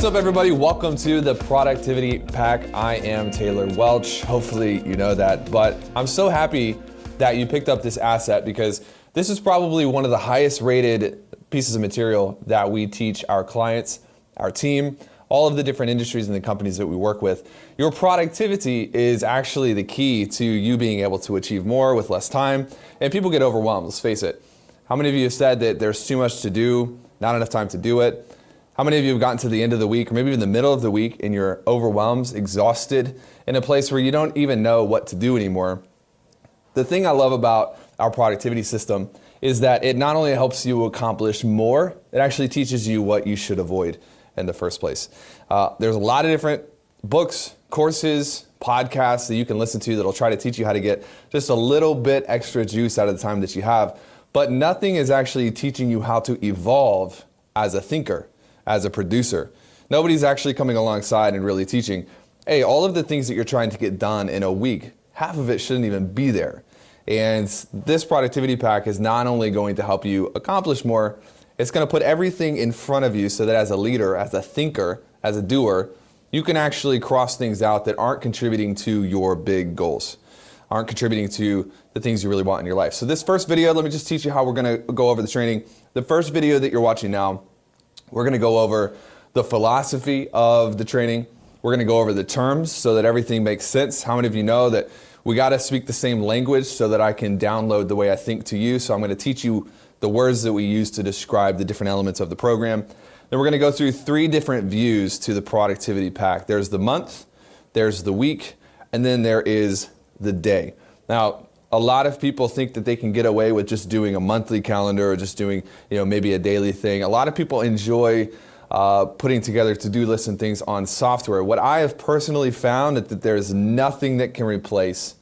What's up, everybody? Welcome to the Productivity Pack. I am Taylor Welch. Hopefully you know that, but I'm so happy that you picked up this asset because this is probably one of the highest rated pieces of material that we teach our clients, our team, all of the different industries and the companies that we work with. Your productivity is actually the key to you being able to achieve more with less time, and people get overwhelmed, let's face it. How many of you have said that there's too much to do, not enough time to do it? How many of you have gotten to the end of the week, or maybe even the middle of the week, and you're overwhelmed, exhausted, in a place where you don't even know what to do anymore? The thing I love about our productivity system is that it not only helps you accomplish more, it actually teaches you what you should avoid in the first place. There's a lot of different books, courses, podcasts that you can listen to that'll try to teach you how to get just a little bit extra juice out of the time that you have, but nothing is actually teaching you how to evolve as a thinker, as a producer. Nobody's actually coming alongside and really teaching, hey, all of the things that you're trying to get done in a week, half of it shouldn't even be there. And this productivity pack is not only going to help you accomplish more, it's going to put everything in front of you so that as a leader, as a thinker, as a doer, you can actually cross things out that aren't contributing to your big goals, aren't contributing to the things you really want in your life. So this first video, let me just teach you how we're going to go over the training. The first video that you're watching now, we're going to go over the philosophy of the training. We're going to go over the terms so that everything makes sense. How many of you know that we got to speak the same language so that I can download the way I think to you? So I'm going to teach you the words that we use to describe the different elements of the program. Then we're going to go through 3 different views to the productivity pack. There's the month, there's the week, and then there is the day. Now, a lot of people think that they can get away with just doing a monthly calendar or just doing, maybe a daily thing. A lot of people enjoy putting together to-do lists and things on software. What I have personally found is that there's nothing that can replace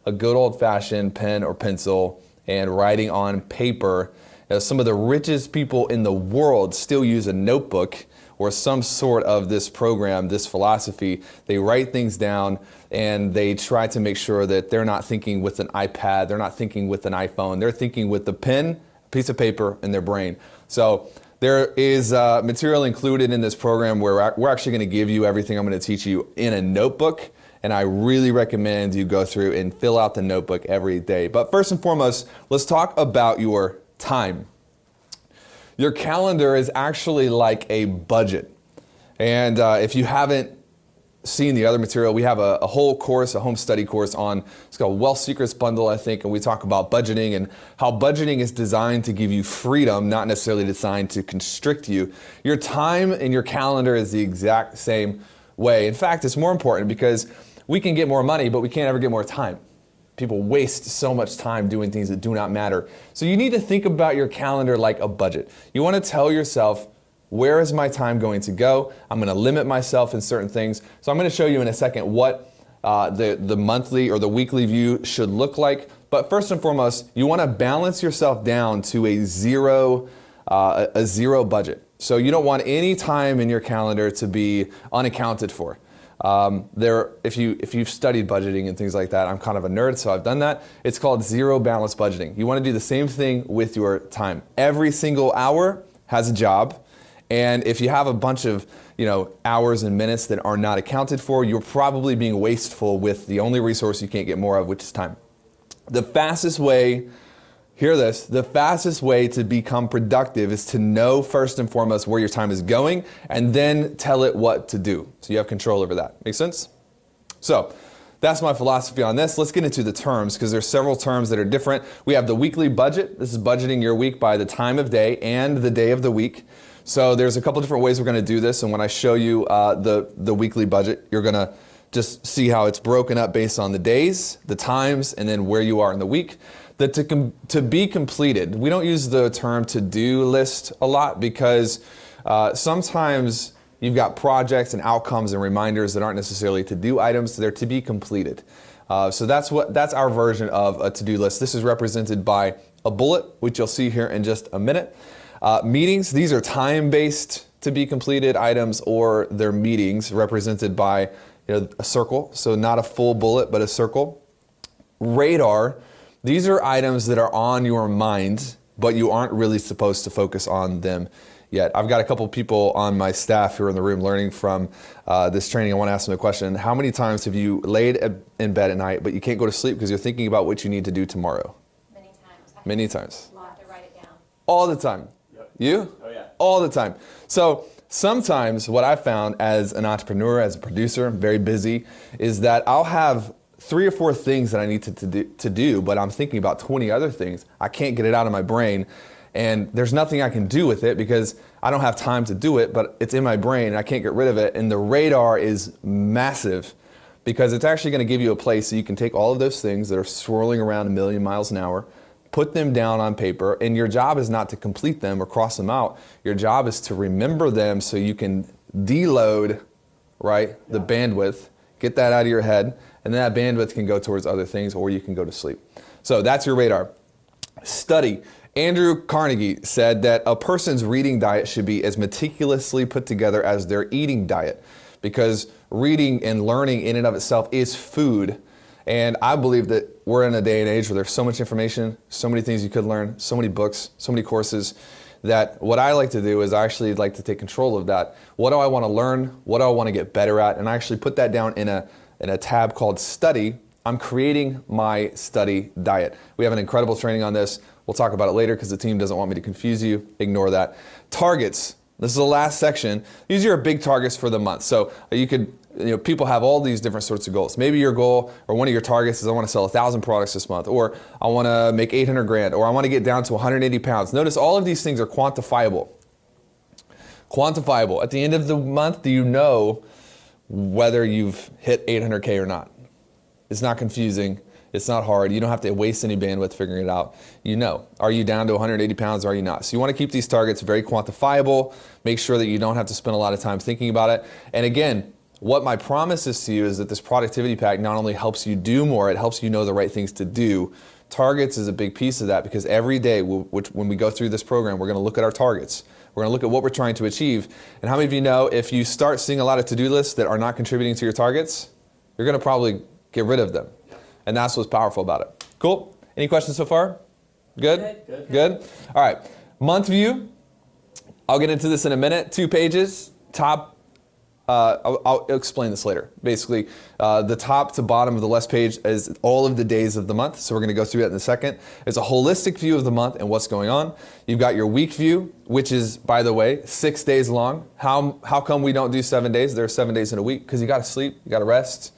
a good old-fashioned pen or pencil and writing on paper. Some of the richest people in the world still use a notebook or some sort of this program, this philosophy. They write things down and they try to make sure that they're not thinking with an iPad, they're not thinking with an iPhone, they're thinking with a pen, a piece of paper, in their brain. So there is material included in this program where we're actually going to give you everything I'm going to teach you in a notebook, and I really recommend you go through and fill out the notebook every day. But first and foremost, let's talk about your time. Your calendar is actually like a budget. And if you haven't seen the other material, we have a whole course, a home study course on, it's called Wealth Secrets Bundle, I think, and we talk about budgeting and how budgeting is designed to give you freedom, not necessarily designed to constrict you. Your time and your calendar is the exact same way. In fact, it's more important because we can get more money, but we can't ever get more time. People waste so much time doing things that do not matter. So you need to think about your calendar like a budget. You want to tell yourself, where is my time going to go? I'm going to limit myself in certain things. So I'm going to show you in a second what the monthly or the weekly view should look like. But first and foremost, you want to balance yourself down to a zero budget. So you don't want any time in your calendar to be unaccounted for. If you've studied budgeting and things like that, I'm kind of a nerd, so I've done that. It's called zero balance budgeting. You want to do the same thing with your time. Every single hour has a job, and if you have a bunch of hours and minutes that are not accounted for, you're probably being wasteful with the only resource you can't get more of, which is time. The fastest way, hear this, the fastest way to become productive is to know first and foremost where your time is going and then tell it what to do. So you have control over that. Make sense? So that's my philosophy on this. Let's get into the terms because there's several terms that are different. We have the weekly budget. This is budgeting your week by the time of day and the day of the week. So there's a couple different ways we're going to do this, and when I show you the weekly budget, you're going to just see how it's broken up based on the days, the times, and then where you are in the week. To be completed, we don't use the term to-do list a lot because sometimes you've got projects and outcomes and reminders that aren't necessarily to-do items, they're to be completed. So that's our version of a to-do list. This is represented by a bullet, which you'll see here in just a minute. Meetings, these are time-based to be completed items, or they're meetings represented by a circle, so not a full bullet, but a circle. Radar, these are items that are on your mind but you aren't really supposed to focus on them yet. I've got a couple people on my staff who are in the room learning from this training. I want to ask them a question. How many times have you laid in bed at night, but you can't go to sleep because you're thinking about what you need to do tomorrow? Many times. Many times. I have to write it down. All the time. Yep. You? Oh, yeah. All the time. So sometimes what I've found as an entrepreneur, as a producer, very busy, is that I'll have 3 or 4 things that I need to do, but I'm thinking about 20 other things. I can't get it out of my brain, and there's nothing I can do with it because I don't have time to do it, but it's in my brain and I can't get rid of it. And the radar is massive because it's actually going to give you a place so you can take all of those things that are swirling around 1,000,000 miles an hour, put them down on paper, and your job is not to complete them or cross them out. Your job is to remember them so you can deload, right, the bandwidth, get that out of your head, and then that bandwidth can go towards other things, or you can go to sleep. So that's your radar. Study. Andrew Carnegie said that a person's reading diet should be as meticulously put together as their eating diet, because reading and learning in and of itself is food. And I believe that we're in a day and age where there's so much information, so many things you could learn, so many books, so many courses, that what I like to do is I actually like to take control of that. What do I want to learn? What do I want to get better at? And I actually put that down in a tab called Study. I'm creating my study diet. We have an incredible training on this. We'll talk about it later because the team doesn't want me to confuse you. Ignore that. Targets. This is the last section. These are your big targets for the month. So you could, people have all these different sorts of goals. Maybe your goal or one of your targets is I want to sell 1,000 products this month, or I want to make 800 grand, or I want to get down to 180 pounds. Notice all of these things are quantifiable. Quantifiable. At the end of the month, do you know whether you've hit 800K or not? It's not confusing. It's not hard. You don't have to waste any bandwidth figuring it out. You know, are you down to 180 pounds or are you not? So you want to keep these targets very quantifiable. Make sure that you don't have to spend a lot of time thinking about it. And again, what my promise is to you is that this productivity pack not only helps you do more, it helps you know the right things to do. Targets is a big piece of that because every day when we go through this program, we're going to look at our targets. We're going to look at what we're trying to achieve. And how many of you know if you start seeing a lot of to-do lists that are not contributing to your targets, you're going to probably get rid of them. And that's what's powerful about it. Cool? Any questions so far? Good? Good? All right. Month view. I'll get into this in a minute. 2 pages. Top. I'll explain this later. Basically, the top to bottom of the left page is all of the days of the month. So we're going to go through that in a second. It's a holistic view of the month and what's going on. You've got your week view, which is, by the way, 6 days long. How come we don't do 7 days? There are 7 days in a week because you got to sleep, you got to rest.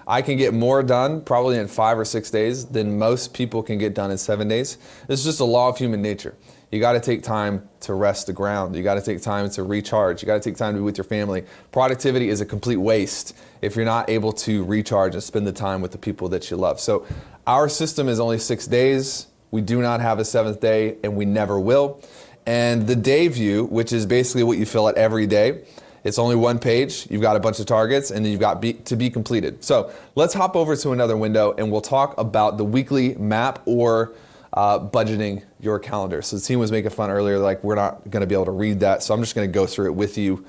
I can get more done probably in 5 or 6 days than most people can get done in 7 days. It's just a law of human nature. You got to take time to rest the ground. You got to take time to recharge. You got to take time to be with your family. Productivity is a complete waste if you're not able to recharge and spend the time with the people that you love. So our system is only 6 days. We do not have a 7th day, and we never will. And the day view, which is basically what you fill out every day, it's only 1 page. You've got a bunch of targets, and then you've got to be completed. So let's hop over to another window, and we'll talk about the weekly map or budgeting your calendar. So the team was making fun earlier, like we're not going to be able to read that. So I'm just going to go through it with you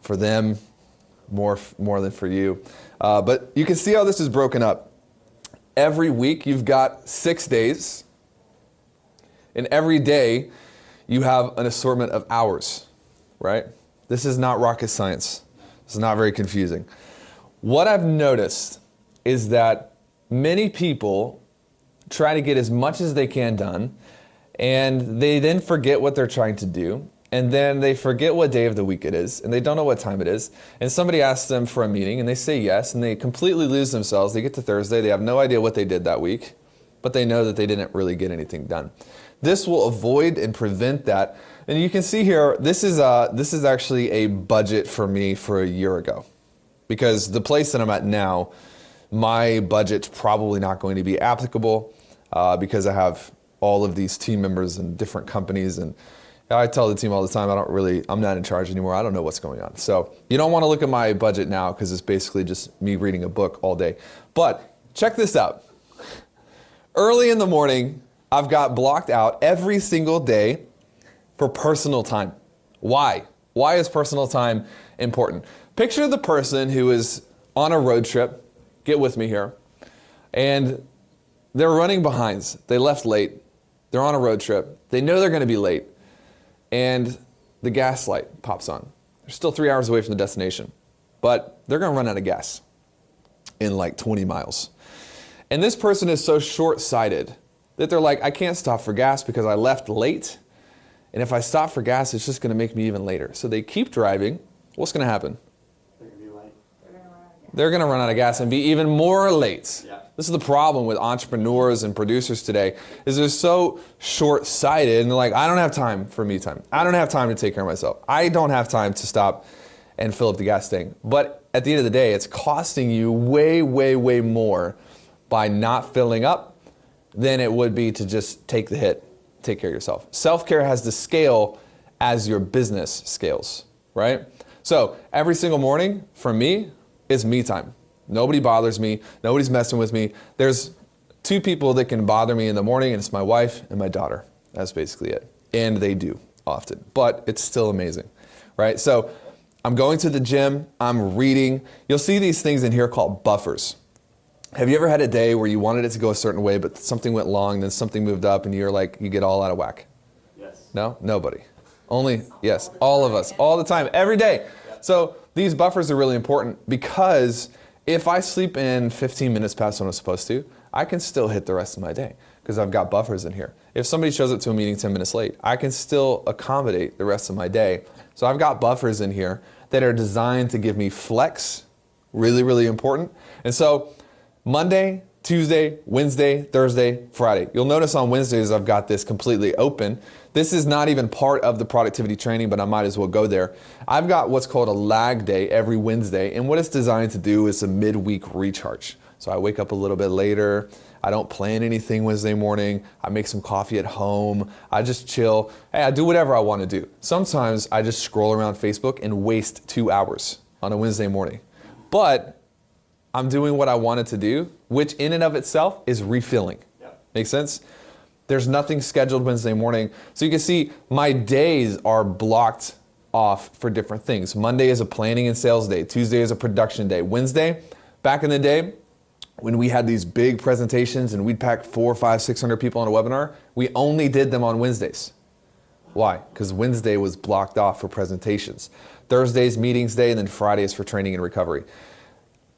for them, more than for you. But you can see how this is broken up. Every week you've got 6 days, and every day you have an assortment of hours, right? This is not rocket science. This is not very confusing. What I've noticed is that many people try to get as much as they can done, and they then forget what they're trying to do, and then they forget what day of the week it is, and they don't know what time it is, and somebody asks them for a meeting, and they say yes, and they completely lose themselves. They get to Thursday, they have no idea what they did that week, but they know that they didn't really get anything done. This will avoid and prevent that. And you can see here, this is actually a budget for me for a year ago, because the place that I'm at now, my budget's probably not going to be applicable because I have all of these team members in different companies, and I tell the team all the time, I'm not in charge anymore. I don't know what's going on. So you don't want to look at my budget now because it's basically just me reading a book all day. But check this out. Early in the morning, I've got blocked out every single day for personal time. Why? Why is personal time important? Picture the person who is on a road trip, get with me here, and they're running behinds. They left late, They're on a road trip. They know they're going to be late. And the gas light pops on. They're still 3 hours away from the destination. But they're going to run out of gas in like 20 miles. And this person is so short-sighted that they're like, I can't stop for gas because I left late. And if I stop for gas, it's just going to make me even later. So they keep driving. What's going to happen? They're going to be late. They're going to run out of gas and be even more late. Yeah. This is the problem with entrepreneurs and producers today, is they're so short-sighted and they're like, I don't have time for me time. I don't have time to take care of myself. I don't have time to stop and fill up the gas tank. But at the end of the day, it's costing you way, way, way more by not filling up than it would be to just take the hit, take care of yourself. Self-care has to scale as your business scales, right? So every single morning for me is me time. Nobody bothers me. Nobody's messing with me. There's two people that can bother me in the morning, and it's my wife and my daughter. That's basically it. And they do often, but it's still amazing, right? So I'm going to the gym, I'm reading. You'll see these things in here called buffers. Have you ever had a day where you wanted it to go a certain way, but something went long, then something moved up, and you're like, you get all out of whack? Yes. No? Nobody. Only, yes, all of us, all the time, every day. So these buffers are really important because if I sleep in 15 minutes past what I'm supposed to, I can still hit the rest of my day because I've got buffers in here. If somebody shows up to a meeting 10 minutes late, I can still accommodate the rest of my day. So I've got buffers in here that are designed to give me flex, really, really important. And so Monday, Tuesday, Wednesday, Thursday, Friday. You'll notice on Wednesdays I've got this completely open. This is not even part of the productivity training, but I might as well go there. I've got what's called a lag day every Wednesday, and what it's designed to do is a midweek recharge. So I wake up a little bit later. I don't plan anything Wednesday morning. I make some coffee at home. I just chill. Hey, I do whatever I want to do. Sometimes I just scroll around Facebook and waste 2 hours on a Wednesday morning. But I'm doing what I wanted to do, which in and of itself is refilling. Yep. Make sense? There's nothing scheduled Wednesday morning. So you can see my days are blocked off for different things. Monday is a planning and sales day. Tuesday is a production day. Wednesday, back in the day, when we had these big presentations and we'd pack 400, 500, 600 people on a webinar, we only did them on Wednesdays. Why? Because Wednesday was blocked off for presentations. Thursday's meetings day, and then Friday is for training and recovery.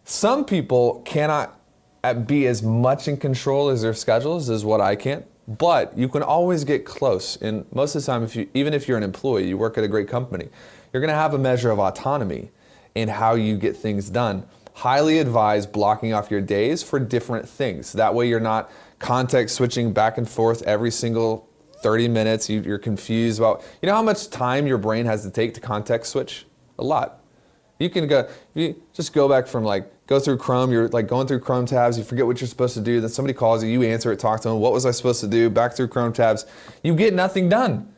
Some people cannot be as much in control as their schedules as what I can, but you can always get close. And most of the time, even if you're an employee, you work at a great company, you're going to have a measure of autonomy in how you get things done. Highly advise blocking off your days for different things. That way you're not context switching back and forth every single 30 minutes. You're confused about, you know how much time your brain has to take to context switch? A lot. You can go, you just go back from go through Chrome, you're going through Chrome tabs, you forget what you're supposed to do, then somebody calls you, you answer it, talk to them, what was I supposed to do, back through Chrome tabs. You get nothing done.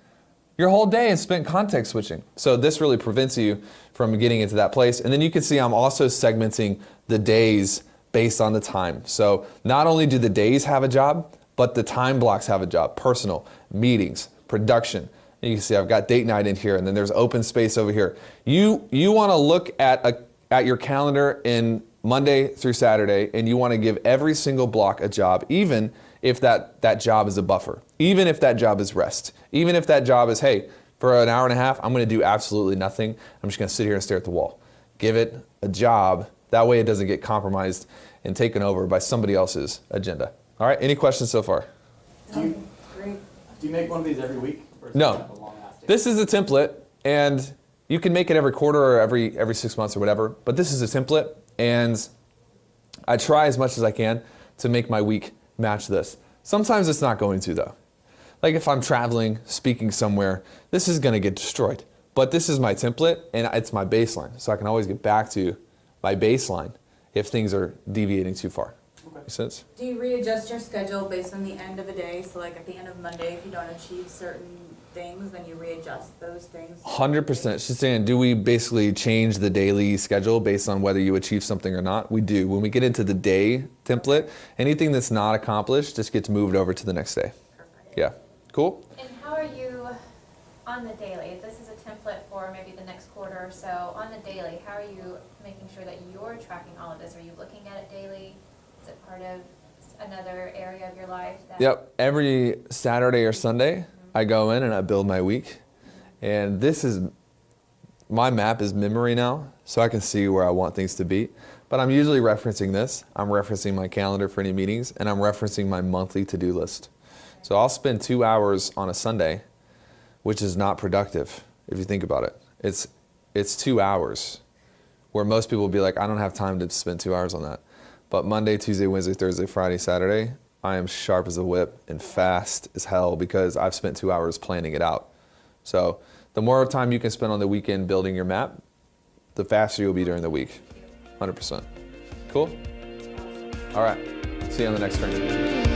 Your whole day is spent context switching. So this really prevents you from getting into that place. And then you can see I'm also segmenting the days based on the time. So not only do the days have a job, but the time blocks have a job. Personal, meetings, production. And you can see I've got date night in here, and then there's open space over here. You want to look at your calendar in Monday through Saturday, and you want to give every single block a job, even if that job is a buffer, even if that job is rest, even if that job is, hey, for an hour and a half, I'm going to do absolutely nothing. I'm just going to sit here and stare at the wall. Give it a job. That way it doesn't get compromised and taken over by somebody else's agenda. All right, any questions so far? Do you make one of these every week? Or is it No. kind of a long-lasting? This is a template, and you can make it every quarter or every 6 months or whatever, but this is a template, and I try as much as I can to make my week match this. Sometimes it's not going to, though. Like if I'm traveling, speaking somewhere, this is going to get destroyed. But this is my template, and it's my baseline, so I can always get back to my baseline if things are deviating too far. Okay. Make sense? Do you readjust your schedule based on the end of a day? So like at the end of Monday, if you don't achieve certain things, then you readjust those things? 100%. She's saying, do we basically change the daily schedule based on whether you achieve something or not? We do. When we get into the day template, anything that's not accomplished just gets moved over to the next day. Perfect. Yeah. Cool? And how are you on the daily? This is a template for maybe the next quarter or so. On the daily, how are you making sure that you're tracking all of this? Are you looking at it daily? Is it part of another area of your life that. Yep, every Saturday or Sunday, I go in and I build my week. And this is, my map is memory now, so I can see where I want things to be. But I'm usually referencing this. I'm referencing my calendar for any meetings, and I'm referencing my monthly to-do list. So I'll spend 2 hours on a Sunday, which is not productive, if you think about it. It's 2 hours, where most people will be like, I don't have time to spend 2 hours on that. But Monday, Tuesday, Wednesday, Thursday, Friday, Saturday, I am sharp as a whip and fast as hell because I've spent 2 hours planning it out. So the more time you can spend on the weekend building your map, the faster you'll be during the week. 100%. Cool? All right. See you on the next training.